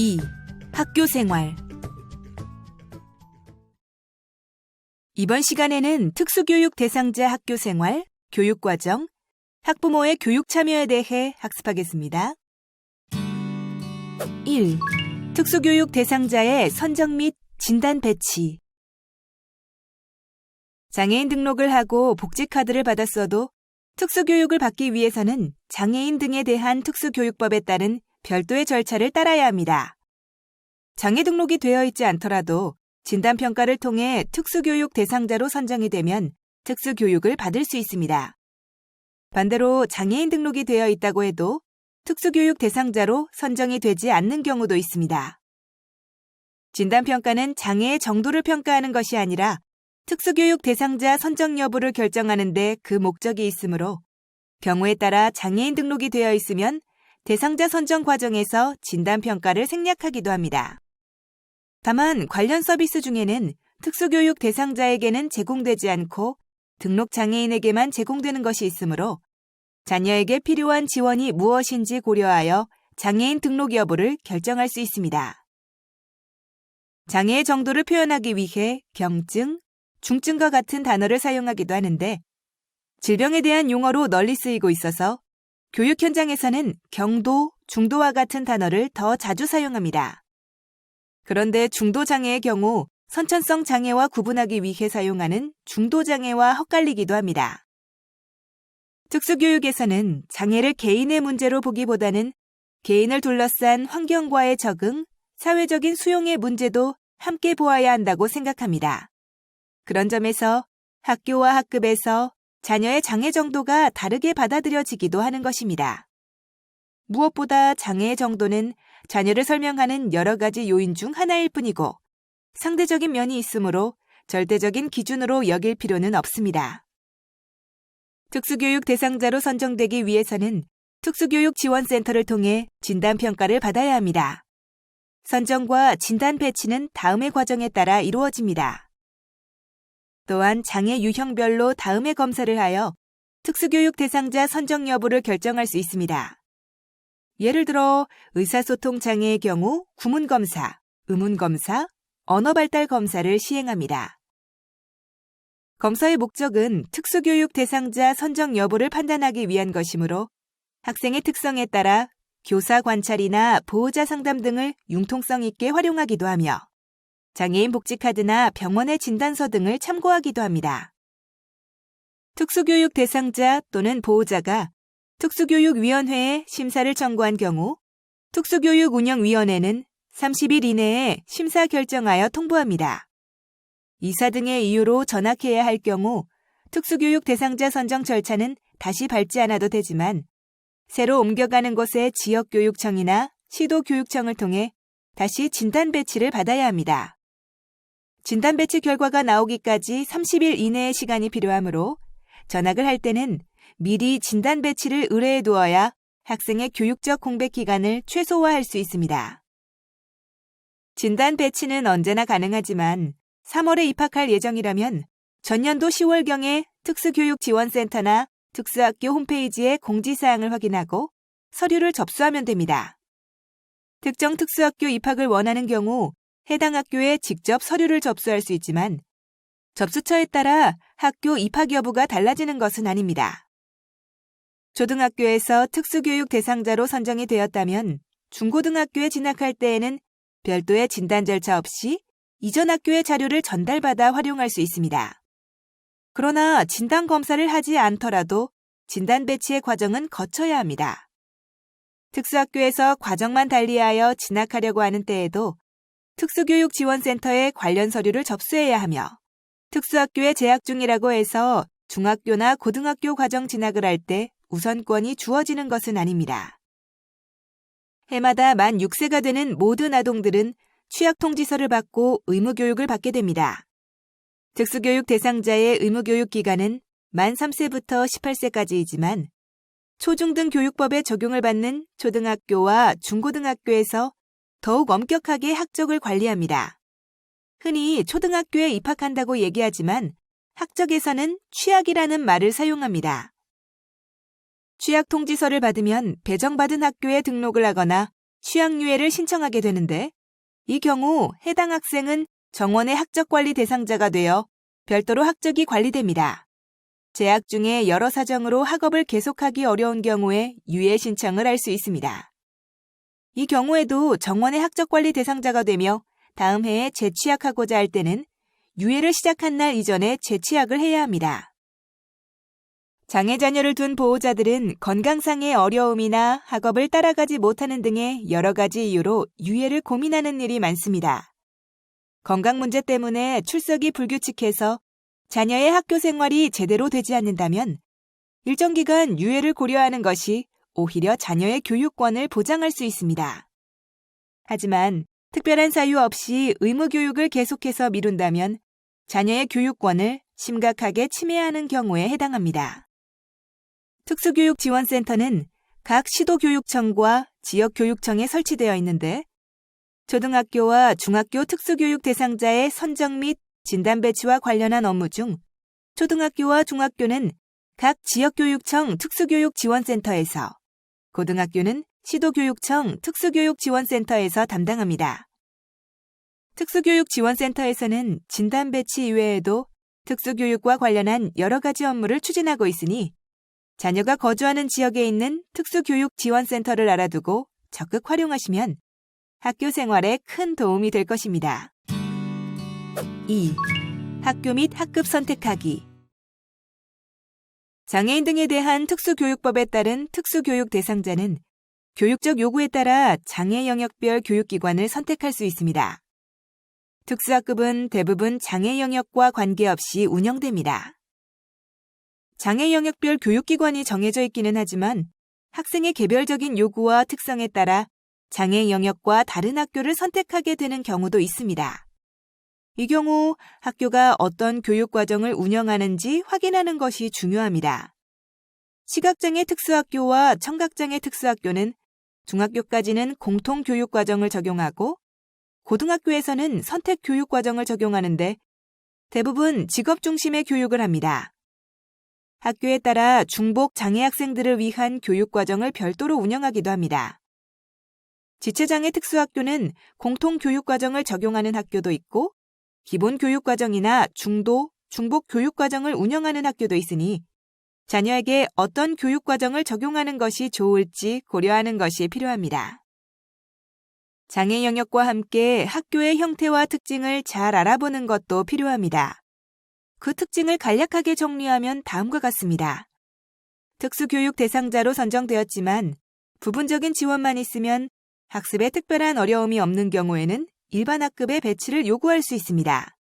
2. 학교 생활. 이번 시간에는 특수교육 대상자 학교 생활, 교육과정, 학부모의 교육 참여에 대해 학습하겠습니다. 1. 특수교육 대상자의 선정 및 진단 배치. 장애인 등록을 하고 복지카드를 받았어도 특수교육을 받기 위해서는 장애인 등에 대한 특수교육법에 따른 별도의 절차를 따라야 합니다. 장애 등록이 되어 있지 않더라도 진단평가를 통해 특수교육 대상자로 선정이 되면 특수교육을 받을 수 있습니다. 반대로 장애인 등록이 되어 있다고 해도 특수교육 대상자로 선정이 되지 않는 경우도 있습니다. 진단평가는 장애의 정도를 평가하는 것이 아니라 특수교육 대상자 선정 여부를 결정하는 데 그 목적이 있으므로 경우에 따라 장애인 등록이 되어 있으면 대상자 선정 과정에서 진단평가를 생략하기도 합니다. 다만 관련 서비스 중에는 특수교육 대상자에게는 제공되지 않고 등록 장애인에게만 제공되는 것이 있으므로 자녀에게 필요한 지원이 무엇인지 고려하여 장애인 등록 여부를 결정할 수 있습니다. 장애의 정도를 표현하기 위해 경증, 중증과 같은 단어를 사용하기도 하는데 질병에 대한 용어로 널리 쓰이고 있어서 교육 현장에서는 경도, 중도와 같은 단어를 더 자주 사용합니다. 그런데 중도장애의 경우 선천성 장애와 구분하기 위해 사용하는 중도장애와 헛갈리기도 합니다. 특수교육에서는 장애를 개인의 문제로 보기보다는 개인을 둘러싼 환경과의 적응, 사회적인 수용의 문제도 함께 보아야 한다고 생각합니다. 그런 점에서 학교와 학급에서 자녀의 장애 정도가 다르게 받아들여지기도 하는 것입니다. 무엇보다 장애의 정도는 자녀를 설명하는 여러 가지 요인 중 하나일 뿐이고 상대적인 면이 있으므로 절대적인 기준으로 여길 필요는 없습니다. 특수교육 대상자로 선정되기 위해서는 특수교육 지원센터를 통해 진단평가를 받아야 합니다. 선정과 진단 배치는 다음의 과정에 따라 이루어집니다. 또한 장애 유형별로 다음의 검사를 하여 특수교육 대상자 선정 여부를 결정할 수 있습니다. 예를 들어 의사소통 장애의 경우 구문검사, 의문검사, 언어발달검사를 시행합니다. 검사의 목적은 특수교육 대상자 선정 여부를 판단하기 위한 것이므로 학생의 특성에 따라 교사 관찰이나 보호자 상담 등을 융통성 있게 활용하기도 하며 장애인 복지카드나 병원의 진단서 등을 참고하기도 합니다. 특수교육 대상자 또는 보호자가 특수교육위원회에 심사를 청구한 경우 특수교육운영위원회는 30일 이내에 심사 결정하여 통보합니다. 이사 등의 이유로 전학해야 할 경우 특수교육 대상자 선정 절차는 다시 밟지 않아도 되지만 새로 옮겨가는 곳의 지역교육청이나 시도교육청을 통해 다시 진단 배치를 받아야 합니다. 진단 배치 결과가 나오기까지 30일 이내의 시간이 필요하므로 전학을 할 때는 미리 진단 배치를 의뢰해 두어야 학생의 교육적 공백 기간을 최소화할 수 있습니다. 진단 배치는 언제나 가능하지만 3월에 입학할 예정이라면 전년도 10월경에 특수교육지원센터나 특수학교 홈페이지에 공지사항을 확인하고 서류를 접수하면 됩니다. 특정 특수학교 입학을 원하는 경우 해당 학교에 직접 서류를 접수할 수 있지만 접수처에 따라 학교 입학 여부가 달라지는 것은 아닙니다. 초등학교에서 특수교육 대상자로 선정이 되었다면 중고등학교에 진학할 때에는 별도의 진단 절차 없이 이전 학교의 자료를 전달받아 활용할 수 있습니다. 그러나 진단 검사를 하지 않더라도 진단 배치의 과정은 거쳐야 합니다. 특수학교에서 과정만 달리하여 진학하려고 하는 때에도 특수교육지원센터에 관련 서류를 접수해야 하며 특수학교에 재학 중이라고 해서 중학교나 고등학교 과정 진학을 할 때 우선권이 주어지는 것은 아닙니다. 해마다 만 6세가 되는 모든 아동들은 취약통지서를 받고 의무교육을 받게 됩니다. 특수교육 대상자의 의무교육 기간은 만 3세부터 18세까지이지만 초중등 교육법에 적용을 받는 초등학교와 중고등학교에서 더욱 엄격하게 학적을 관리합니다. 흔히 초등학교에 입학한다고 얘기하지만 학적에서는 취약이라는 말을 사용합니다. 취약 통지서를 받으면 배정받은 학교에 등록을 하거나 취약유예를 신청하게 되는데 이 경우 해당 학생은 정원의 학적관리 대상자가 되어 별도로 학적이 관리됩니다. 재학 중에 여러 사정으로 학업을 계속하기 어려운 경우에 유예 신청을 할 수 있습니다. 이 경우에도 정원의 학적관리 대상자가 되며 다음 해에 재취학하고자 할 때는 유예를 시작한 날 이전에 재취학을 해야 합니다. 장애 자녀를 둔 보호자들은 건강상의 어려움이나 학업을 따라가지 못하는 등의 여러 가지 이유로 유예를 고민하는 일이 많습니다. 건강 문제 때문에 출석이 불규칙해서 자녀의 학교 생활이 제대로 되지 않는다면 일정 기간 유예를 고려하는 것이 오히려 자녀의 교육권을 보장할 수 있습니다. 하지만 특별한 사유 없이 의무 교육을 계속해서 미룬다면 자녀의 교육권을 심각하게 침해하는 경우에 해당합니다. 특수교육지원센터는 각 시도교육청과 지역교육청에 설치되어 있는데 초등학교와 중학교 특수교육 대상자의 선정 및 진단 배치와 관련한 업무 중 초등학교와 중학교는 각 지역교육청 특수교육지원센터에서, 고등학교는 시도교육청 특수교육지원센터에서 담당합니다. 특수교육지원센터에서는 진단 배치 이외에도 특수교육과 관련한 여러 가지 업무를 추진하고 있으니 자녀가 거주하는 지역에 있는 특수교육지원센터를 알아두고 적극 활용하시면 학교 생활에 큰 도움이 될 것입니다. 2. 학교 및 학급 선택하기. 장애인 등에 대한 특수교육법에 따른 특수교육 대상자는 교육적 요구에 따라 장애 영역별 교육기관을 선택할 수 있습니다. 특수학급은 대부분 장애 영역과 관계없이 운영됩니다. 장애 영역별 교육기관이 정해져 있기는 하지만 학생의 개별적인 요구와 특성에 따라 장애 영역과 다른 학교를 선택하게 되는 경우도 있습니다. 이 경우 학교가 어떤 교육과정을 운영하는지 확인하는 것이 중요합니다. 시각장애 특수학교와 청각장애 특수학교는 중학교까지는 공통교육과정을 적용하고 고등학교에서는 선택교육과정을 적용하는데 대부분 직업 중심의 교육을 합니다. 학교에 따라 중복 장애 학생들을 위한 교육과정을 별도로 운영하기도 합니다. 지체장애 특수학교는 공통교육과정을 적용하는 학교도 있고 기본교육과정이나 중도, 중복 교육과정을 운영하는 학교도 있으니 자녀에게 어떤 교육과정을 적용하는 것이 좋을지 고려하는 것이 필요합니다. 장애 영역과 함께 학교의 형태와 특징을 잘 알아보는 것도 필요합니다. 그 특징을 간략하게 정리하면 다음과 같습니다. 특수교육 대상자로 선정되었지만 부분적인 지원만 있으면 학습에 특별한 어려움이 없는 경우에는 일반 학급의 배치를 요구할 수 있습니다.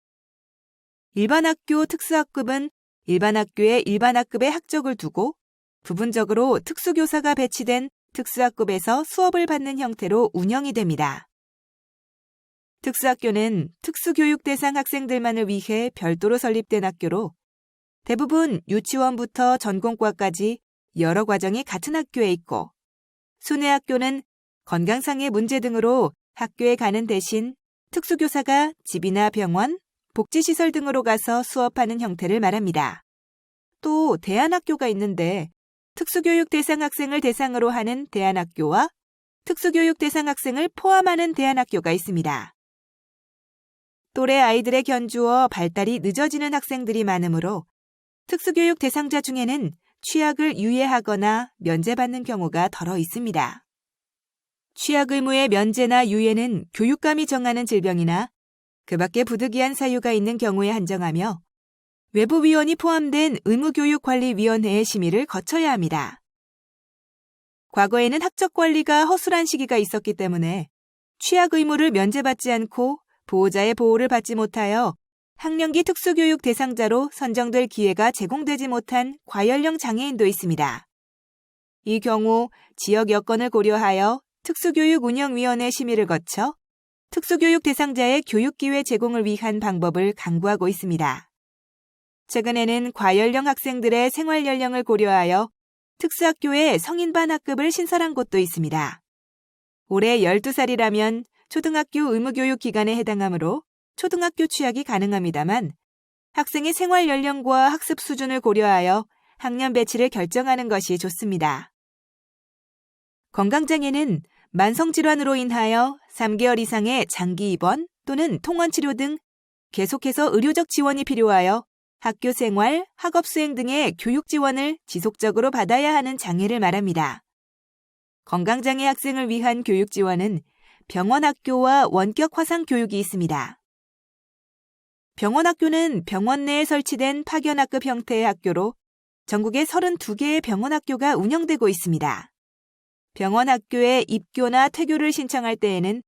일반 학교 특수학급은 일반 학교에 일반 학급의 학적을 두고 부분적으로 특수교사가 배치된 특수학급에서 수업을 받는 형태로 운영이 됩니다. 특수학교는 특수교육 대상 학생들만을 위해 별도로 설립된 학교로 대부분 유치원부터 전공과까지 여러 과정이 같은 학교에 있고 순회학교는 건강상의 문제 등으로 학교에 가는 대신 특수교사가 집이나 병원, 복지시설 등으로 가서 수업하는 형태를 말합니다. 또 대안학교가 있는데 특수교육 대상 학생을 대상으로 하는 대안학교와 특수교육 대상 학생을 포함하는 대안학교가 있습니다. 또래 아이들에 견주어 발달이 늦어지는 학생들이 많으므로 특수교육 대상자 중에는 취약을 유예하거나 면제받는 경우가 덜어 있습니다. 취약 의무의 면제나 유예는 교육감이 정하는 질병이나 그 밖에 부득이한 사유가 있는 경우에 한정하며 외부위원이 포함된 의무교육관리위원회의 심의를 거쳐야 합니다. 과거에는 학적관리가 허술한 시기가 있었기 때문에 취약 의무를 면제받지 않고 보호자의 보호를 받지 못하여 학령기 특수교육 대상자로 선정될 기회가 제공되지 못한 과연령 장애인도 있습니다. 이 경우 지역 여건을 고려하여 특수교육운영위원회 심의를 거쳐 특수교육 대상자의 교육기회 제공을 위한 방법을 강구하고 있습니다. 최근에는 과연령 학생들의 생활연령을 고려하여 특수학교에 성인반 학급을 신설한 곳도 있습니다. 올해 12살이라면 초등학교 의무교육 기간에 해당하므로 초등학교 취약이 가능합니다만 학생의 생활연령과 학습 수준을 고려하여 학년 배치를 결정하는 것이 좋습니다. 건강장애는 만성질환으로 인하여 3개월 이상의 장기 입원 또는 통원치료 등 계속해서 의료적 지원이 필요하여 학교 생활, 학업 수행 등의 교육 지원을 지속적으로 받아야 하는 장애를 말합니다. 건강장애 학생을 위한 교육 지원은 병원 학교와 원격 화상 교육이 있습니다. 병원 학교는 병원 내에 설치된 파견학급 형태의 학교로 전국에 32개의 병원 학교가 운영되고 있습니다. 병원 학교에 입교나 퇴교를 신청할 때에는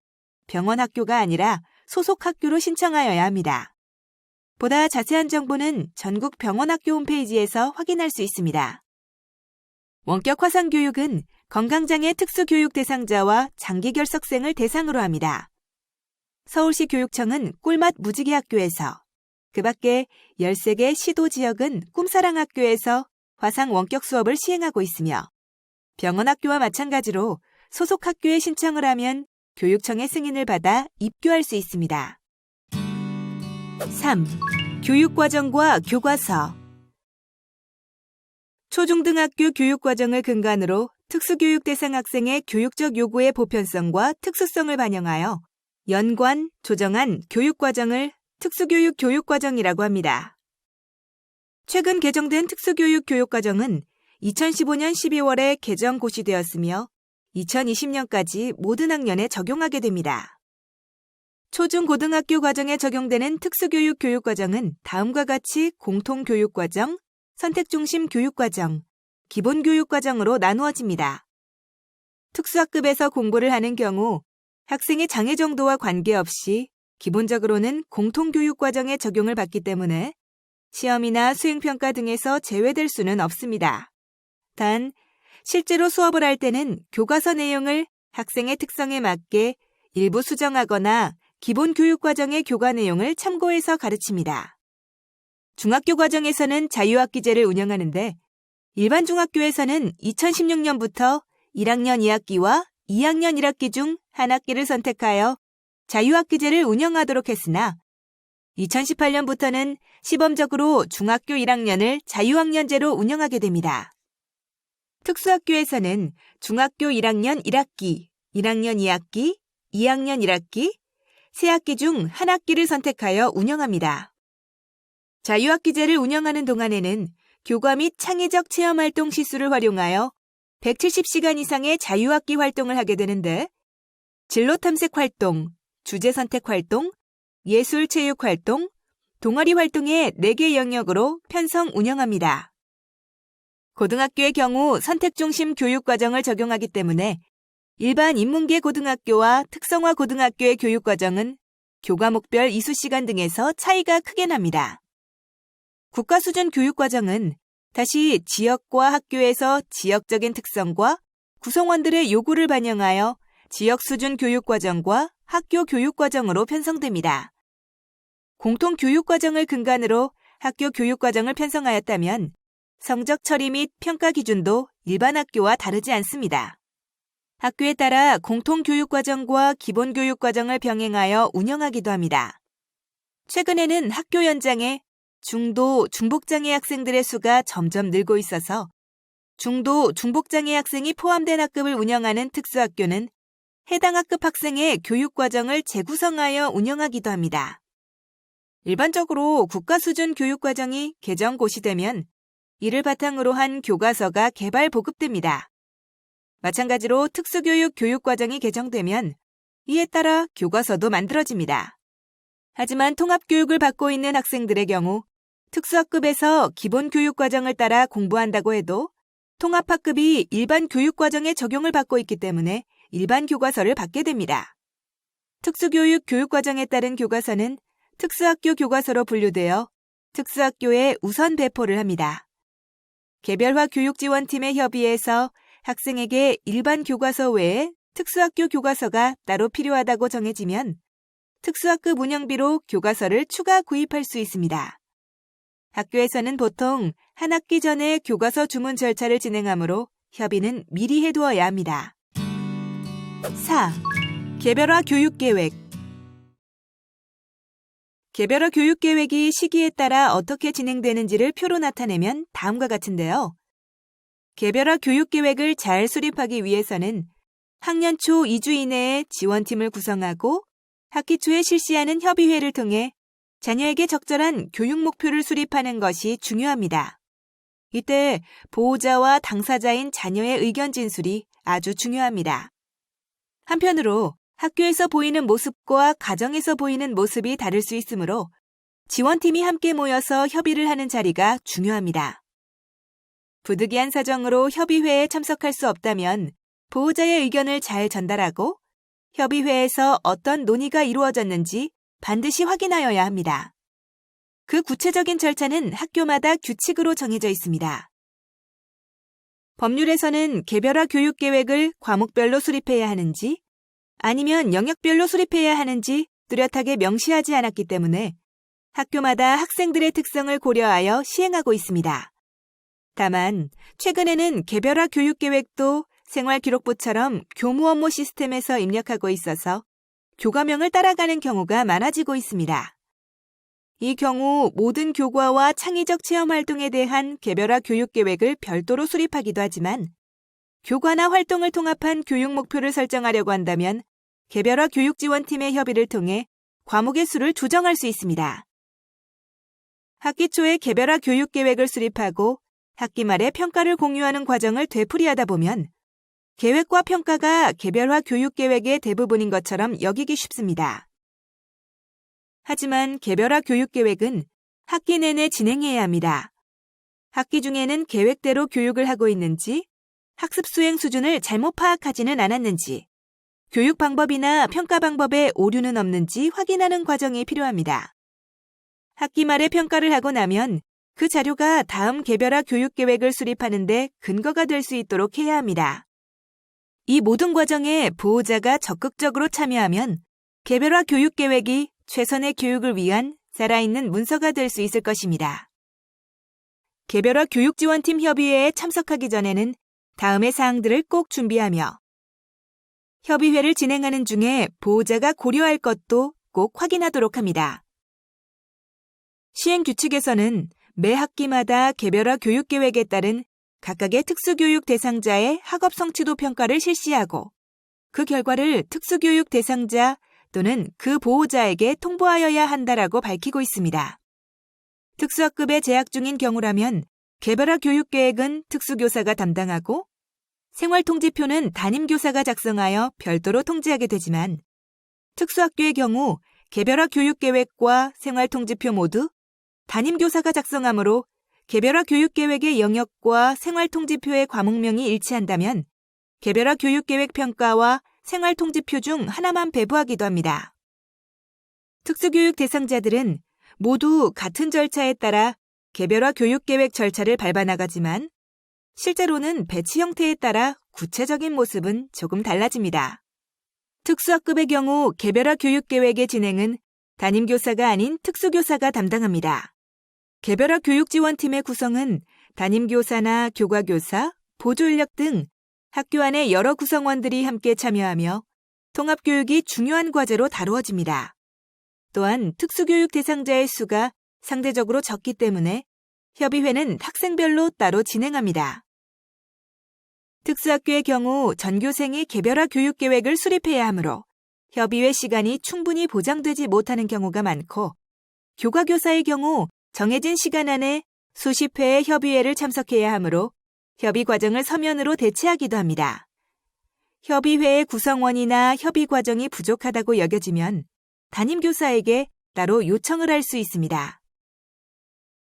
병원 학교가 아니라 소속 학교로 신청하여야 합니다. 보다 자세한 정보는 전국 병원학교 홈페이지에서 확인할 수 있습니다. 원격 화상교육은 건강장애 특수교육 대상자와 장기결석생을 대상으로 합니다. 서울시 교육청은 꿀맛 무지개학교에서, 그 밖에 13개 시도지역은 꿈사랑학교에서 화상 원격 수업을 시행하고 있으며 병원학교와 마찬가지로 소속 학교에 신청을 하면 교육청의 승인을 받아 입교할 수 있습니다. 3. 교육과정과 교과서. 초중등학교 교육과정을 근간으로 특수교육 대상 학생의 교육적 요구의 보편성과 특수성을 반영하여 연관, 조정한 교육과정을 특수교육 교육과정이라고 합니다. 최근 개정된 특수교육 교육과정은 2015년 12월에 개정 고시되었으며 2020년까지 모든 학년에 적용하게 됩니다. 초중고등학교 과정에 적용되는 특수교육 교육과정은 다음과 같이 공통교육과정, 선택중심 교육과정, 기본교육과정으로 나누어집니다. 특수학급에서 공부를 하는 경우 학생의 장애 정도와 관계없이 기본적으로는 공통교육과정에 적용을 받기 때문에 시험이나 수행평가 등에서 제외될 수는 없습니다. 단, 실제로 수업을 할 때는 교과서 내용을 학생의 특성에 맞게 일부 수정하거나 기본 교육과정의 교과 내용을 참고해서 가르칩니다. 중학교 과정에서는 자유학기제를 운영하는데 일반 중학교에서는 2016년부터 1학년 2학기와 2학년 1학기 중 한 학기를 선택하여 자유학기제를 운영하도록 했으나 2018년부터는 시범적으로 중학교 1학년을 자유학년제로 운영하게 됩니다. 특수학교에서는 중학교 1학년 1학기, 1학년 2학기, 2학년 1학기, 세 학기 중 한 학기를 선택하여 운영합니다. 자유학기제를 운영하는 동안에는 교과 및 창의적 체험활동 시수를 활용하여 170시간 이상의 자유학기 활동을 하게 되는데 진로탐색 활동, 주제선택 활동, 예술체육 활동, 동아리 활동의 4개 영역으로 편성 운영합니다. 고등학교의 경우 선택중심 교육과정을 적용하기 때문에 일반 인문계 고등학교와 특성화 고등학교의 교육과정은 교과목별 이수시간 등에서 차이가 크게 납니다. 국가수준 교육과정은 다시 지역과 학교에서 지역적인 특성과 구성원들의 요구를 반영하여 지역수준 교육과정과 학교 교육과정으로 편성됩니다. 공통교육과정을 근간으로 학교 교육과정을 편성하였다면 성적 처리 및 평가 기준도 일반 학교와 다르지 않습니다. 학교에 따라 공통교육과정과 기본교육과정을 병행하여 운영하기도 합니다. 최근에는 학교 연장에 중도, 중복장애 학생들의 수가 점점 늘고 있어서 중도, 중복장애 학생이 포함된 학급을 운영하는 특수학교는 해당 학급 학생의 교육과정을 재구성하여 운영하기도 합니다. 일반적으로 국가수준 교육과정이 개정 고시되면 이를 바탕으로 한 교과서가 개발 보급됩니다. 마찬가지로 특수교육 교육과정이 개정되면 이에 따라 교과서도 만들어집니다. 하지만 통합교육을 받고 있는 학생들의 경우 특수학급에서 기본교육과정을 따라 공부한다고 해도 통합학급이 일반 교육과정에 적용을 받고 있기 때문에 일반 교과서를 받게 됩니다. 특수교육 교육과정에 따른 교과서는 특수학교 교과서로 분류되어 특수학교에 우선 배포를 합니다. 개별화 교육지원팀의 협의에서 학생에게 일반 교과서 외에 특수학교 교과서가 따로 필요하다고 정해지면 특수학급 운영비로 교과서를 추가 구입할 수 있습니다. 학교에서는 보통 한 학기 전에 교과서 주문 절차를 진행하므로 협의는 미리 해두어야 합니다. 4. 개별화 교육계획. 개별화 교육계획이 시기에 따라 어떻게 진행되는지를 표로 나타내면 다음과 같은데요. 개별화 교육계획을 잘 수립하기 위해서는 학년 초 2주 이내에 지원팀을 구성하고 학기 초에 실시하는 협의회를 통해 자녀에게 적절한 교육 목표를 수립하는 것이 중요합니다. 이때 보호자와 당사자인 자녀의 의견 진술이 아주 중요합니다. 한편으로 학교에서 보이는 모습과 가정에서 보이는 모습이 다를 수 있으므로 지원팀이 함께 모여서 협의를 하는 자리가 중요합니다. 부득이한 사정으로 협의회에 참석할 수 없다면 보호자의 의견을 잘 전달하고 협의회에서 어떤 논의가 이루어졌는지 반드시 확인하여야 합니다. 그 구체적인 절차는 학교마다 규칙으로 정해져 있습니다. 법률에서는 개별화 교육 계획을 과목별로 수립해야 하는지 아니면 영역별로 수립해야 하는지 뚜렷하게 명시하지 않았기 때문에 학교마다 학생들의 특성을 고려하여 시행하고 있습니다. 다만 최근에는 개별화 교육 계획도 생활기록부처럼 교무 업무 시스템에서 입력하고 있어서 교과명을 따라가는 경우가 많아지고 있습니다. 이 경우 모든 교과와 창의적 체험 활동에 대한 개별화 교육 계획을 별도로 수립하기도 하지만 교과나 활동을 통합한 교육 목표를 설정하려고 한다면 개별화 교육지원팀의 협의를 통해 과목의 수를 조정할 수 있습니다. 학기 초에 개별화 교육 계획을 수립하고 학기 말에 평가를 공유하는 과정을 되풀이하다 보면 계획과 평가가 개별화 교육 계획의 대부분인 것처럼 여기기 쉽습니다. 하지만 개별화 교육 계획은 학기 내내 진행해야 합니다. 학기 중에는 계획대로 교육을 하고 있는지, 학습 수행 수준을 잘못 파악하지는 않았는지, 교육 방법이나 평가 방법에 오류는 없는지 확인하는 과정이 필요합니다. 학기 말에 평가를 하고 나면 그 자료가 다음 개별화 교육 계획을 수립하는 데 근거가 될 수 있도록 해야 합니다. 이 모든 과정에 보호자가 적극적으로 참여하면 개별화 교육 계획이 최선의 교육을 위한 살아있는 문서가 될 수 있을 것입니다. 개별화 교육지원팀 협의회에 참석하기 전에는 다음의 사항들을 꼭 준비하며 협의회를 진행하는 중에 보호자가 고려할 것도 꼭 확인하도록 합니다. 시행규칙에서는 매 학기마다 개별화 교육계획에 따른 각각의 특수교육 대상자의 학업 성취도 평가를 실시하고 그 결과를 특수교육 대상자 또는 그 보호자에게 통보하여야 한다라고 밝히고 있습니다. 특수학급에 재학 중인 경우라면 개별화 교육계획은 특수교사가 담당하고 생활통지표는 담임교사가 작성하여 별도로 통지하게 되지만 특수학교의 경우 개별화 교육계획과 생활통지표 모두 담임교사가 작성하므로 개별화 교육계획의 영역과 생활통지표의 과목명이 일치한다면 개별화 교육계획 평가와 생활통지표 중 하나만 배부하기도 합니다. 특수교육 대상자들은 모두 같은 절차에 따라 개별화 교육계획 절차를 밟아나가지만 실제로는 배치 형태에 따라 구체적인 모습은 조금 달라집니다. 특수학급의 경우 개별화 교육계획의 진행은 담임교사가 아닌 특수교사가 담당합니다. 개별화 교육지원팀의 구성은 담임교사나 교과교사, 보조인력 등 학교 안에 여러 구성원들이 함께 참여하며 통합교육이 중요한 과제로 다루어집니다. 또한 특수교육 대상자의 수가 상대적으로 적기 때문에 협의회는 학생별로 따로 진행합니다. 특수학교의 경우 전교생이 개별화 교육계획을 수립해야 하므로 협의회 시간이 충분히 보장되지 못하는 경우가 많고 교과교사의 경우 정해진 시간 안에 수십 회의 협의회를 참석해야 하므로 협의 과정을 서면으로 대체하기도 합니다. 협의회의 구성원이나 협의 과정이 부족하다고 여겨지면 담임교사에게 따로 요청을 할 수 있습니다.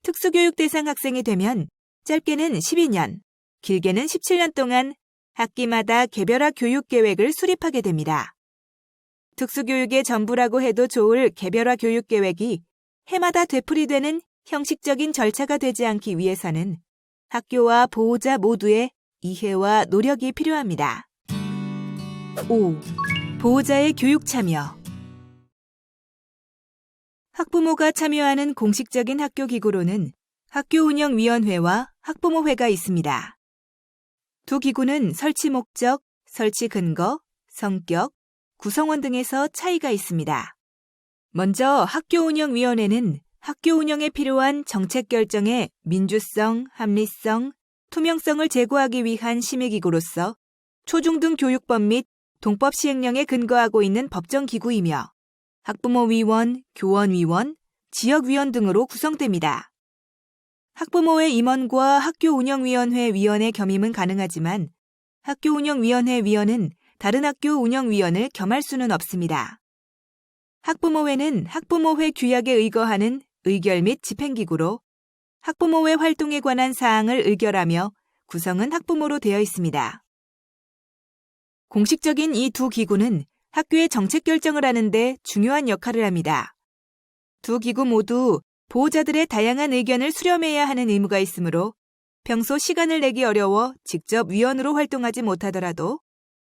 특수교육 대상 학생이 되면 짧게는 12년, 길게는 17년 동안 학기마다 개별화 교육 계획을 수립하게 됩니다. 특수교육의 전부라고 해도 좋을 개별화 교육 계획이 해마다 되풀이되는 형식적인 절차가 되지 않기 위해서는 학교와 보호자 모두의 이해와 노력이 필요합니다. 5. 보호자의 교육 참여. 학부모가 참여하는 공식적인 학교 기구로는 학교운영위원회와 학부모회가 있습니다. 두 기구는 설치 목적, 설치 근거, 성격, 구성원 등에서 차이가 있습니다. 먼저 학교운영위원회는 학교 운영에 필요한 정책 결정의 민주성, 합리성, 투명성을 제고하기 위한 심의기구로서 초중등 교육법 및 동법 시행령에 근거하고 있는 법정기구이며 학부모위원, 교원위원, 지역위원 등으로 구성됩니다. 학부모회 임원과 학교운영위원회 위원의 겸임은 가능하지만 학교운영위원회 위원은 다른 학교 운영위원을 겸할 수는 없습니다. 학부모회는 학부모회 규약에 의거하는 의결 및 집행기구로 학부모회 활동에 관한 사항을 의결하며 구성은 학부모로 되어 있습니다. 공식적인 이 두 기구는 학교의 정책 결정을 하는 데 중요한 역할을 합니다. 두 기구 모두 보호자들의 다양한 의견을 수렴해야 하는 의무가 있으므로 평소 시간을 내기 어려워 직접 위원으로 활동하지 못하더라도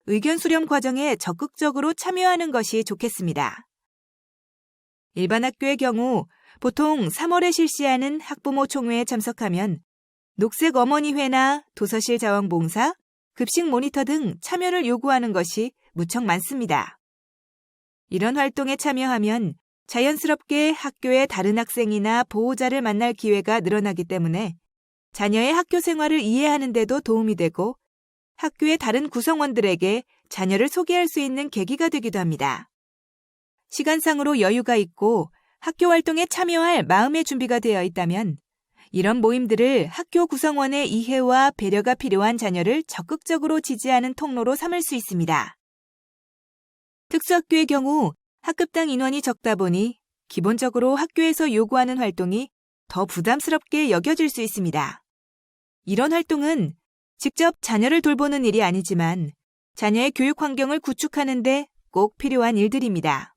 의견 수렴 과정에 적극적으로 참여하는 것이 좋겠습니다. 일반 학교의 경우 보통 3월에 실시하는 학부모 총회에 참석하면 녹색 어머니회나 도서실 자원봉사, 급식 모니터 등 참여를 요구하는 것이 무척 많습니다. 이런 활동에 참여하면 자연스럽게 학교의 다른 학생이나 보호자를 만날 기회가 늘어나기 때문에 자녀의 학교 생활을 이해하는 데도 도움이 되고 학교의 다른 구성원들에게 자녀를 소개할 수 있는 계기가 되기도 합니다. 시간상으로 여유가 있고 학교 활동에 참여할 마음의 준비가 되어 있다면 이런 모임들을 학교 구성원의 이해와 배려가 필요한 자녀를 적극적으로 지지하는 통로로 삼을 수 있습니다. 특수학교의 경우 학급당 인원이 적다 보니 기본적으로 학교에서 요구하는 활동이 더 부담스럽게 여겨질 수 있습니다. 이런 활동은 직접 자녀를 돌보는 일이 아니지만 자녀의 교육 환경을 구축하는 데 꼭 필요한 일들입니다.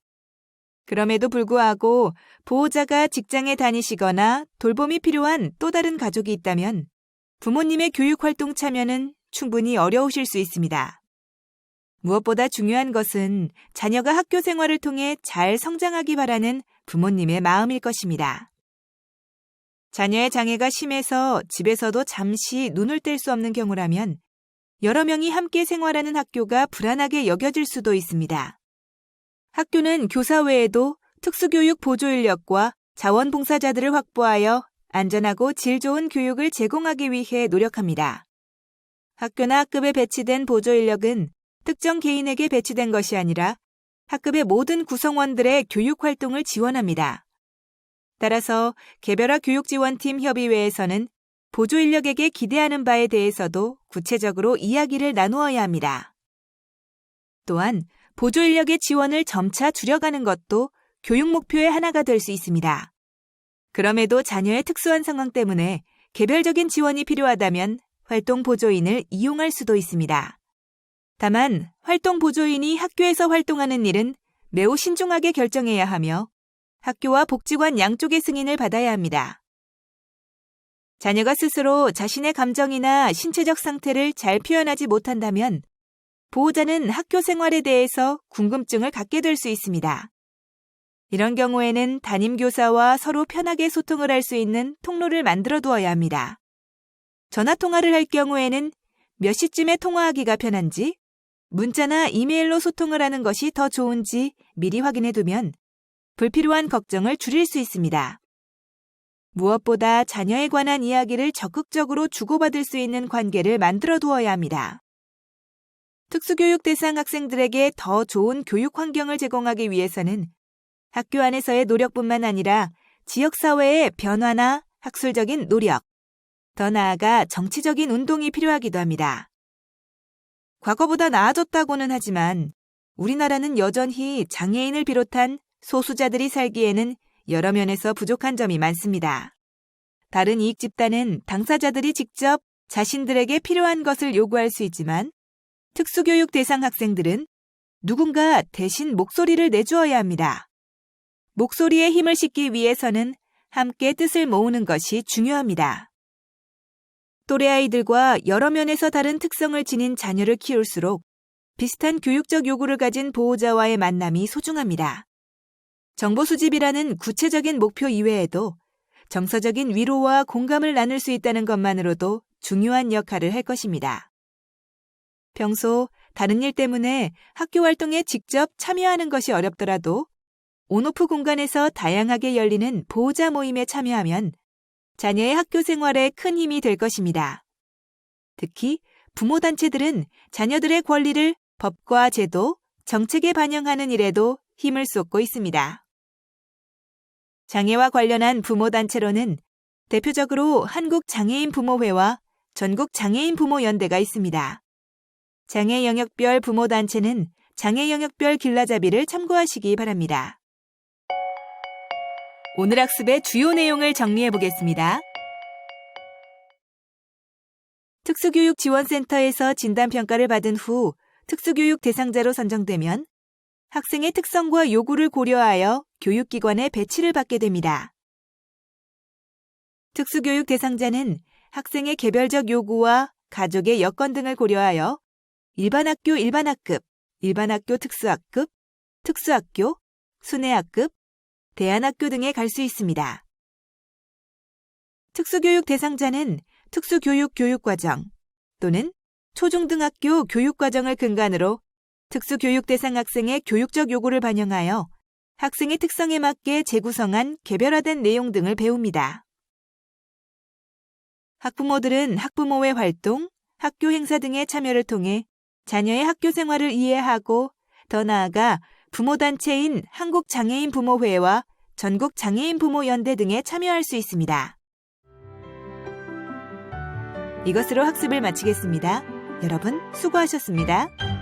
그럼에도 불구하고 보호자가 직장에 다니시거나 돌봄이 필요한 또 다른 가족이 있다면 부모님의 교육 활동 참여는 충분히 어려우실 수 있습니다. 무엇보다 중요한 것은 자녀가 학교 생활을 통해 잘 성장하기 바라는 부모님의 마음일 것입니다. 자녀의 장애가 심해서 집에서도 잠시 눈을 뗄 수 없는 경우라면 여러 명이 함께 생활하는 학교가 불안하게 여겨질 수도 있습니다. 학교는 교사 외에도 특수교육 보조 인력과 자원봉사자들을 확보하여 안전하고 질 좋은 교육을 제공하기 위해 노력합니다. 학교나 학급에 배치된 보조 인력은 특정 개인에게 배치된 것이 아니라 학급의 모든 구성원들의 교육 활동을 지원합니다. 따라서 개별화 교육지원팀 협의회에서는 보조 인력에게 기대하는 바에 대해서도 구체적으로 이야기를 나누어야 합니다. 또한 보조 인력의 지원을 점차 줄여가는 것도 교육 목표의 하나가 될 수 있습니다. 그럼에도 자녀의 특수한 상황 때문에 개별적인 지원이 필요하다면 활동 보조인을 이용할 수도 있습니다. 다만 활동 보조인이 학교에서 활동하는 일은 매우 신중하게 결정해야 하며 학교와 복지관 양쪽의 승인을 받아야 합니다. 자녀가 스스로 자신의 감정이나 신체적 상태를 잘 표현하지 못한다면 보호자는 학교 생활에 대해서 궁금증을 갖게 될 수 있습니다. 이런 경우에는 담임교사와 서로 편하게 소통을 할 수 있는 통로를 만들어 두어야 합니다. 전화 통화를 할 경우에는 몇 시쯤에 통화하기가 편한지, 문자나 이메일로 소통을 하는 것이 더 좋은지 미리 확인해 두면 불필요한 걱정을 줄일 수 있습니다. 무엇보다 자녀에 관한 이야기를 적극적으로 주고받을 수 있는 관계를 만들어 두어야 합니다. 특수교육 대상 학생들에게 더 좋은 교육 환경을 제공하기 위해서는 학교 안에서의 노력뿐만 아니라 지역사회의 변화나 학술적인 노력, 더 나아가 정치적인 운동이 필요하기도 합니다. 과거보다 나아졌다고는 하지만 우리나라는 여전히 장애인을 비롯한 소수자들이 살기에는 여러 면에서 부족한 점이 많습니다. 다른 이익 집단은 당사자들이 직접 자신들에게 필요한 것을 요구할 수 있지만 특수교육 대상 학생들은 누군가 대신 목소리를 내주어야 합니다. 목소리에 힘을 싣기 위해서는 함께 뜻을 모으는 것이 중요합니다. 또래 아이들과 여러 면에서 다른 특성을 지닌 자녀를 키울수록 비슷한 교육적 요구를 가진 보호자와의 만남이 소중합니다. 정보 수집이라는 구체적인 목표 이외에도 정서적인 위로와 공감을 나눌 수 있다는 것만으로도 중요한 역할을 할 것입니다. 평소 다른 일 때문에 학교 활동에 직접 참여하는 것이 어렵더라도 온오프 공간에서 다양하게 열리는 보호자 모임에 참여하면 자녀의 학교 생활에 큰 힘이 될 것입니다. 특히 부모 단체들은 자녀들의 권리를 법과 제도, 정책에 반영하는 일에도 힘을 쏟고 있습니다. 장애와 관련한 부모단체로는 대표적으로 한국장애인 부모회와 전국장애인 부모연대가 있습니다. 장애 영역별 부모단체는 장애 영역별 길라잡이를 참고하시기 바랍니다. 오늘 학습의 주요 내용을 정리해 보겠습니다. 특수교육지원센터에서 진단평가를 받은 후 특수교육 대상자로 선정되면 학생의 특성과 요구를 고려하여 교육기관에 배치를 받게 됩니다. 특수교육 대상자는 학생의 개별적 요구와 가족의 여건 등을 고려하여 일반학교 일반학급, 일반학교 특수학급, 특수학교, 순회학급, 대안학교 등에 갈 수 있습니다. 특수교육 대상자는 특수교육 교육과정 또는 초중등학교 교육과정을 근간으로 특수교육 대상 학생의 교육적 요구를 반영하여 학생의 특성에 맞게 재구성한 개별화된 내용 등을 배웁니다. 학부모들은 학부모회 활동, 학교 행사 등의 참여를 통해 자녀의 학교 생활을 이해하고 더 나아가 부모단체인 한국장애인 부모회와 전국장애인 부모연대 등에 참여할 수 있습니다. 이것으로 학습을 마치겠습니다. 여러분 수고하셨습니다.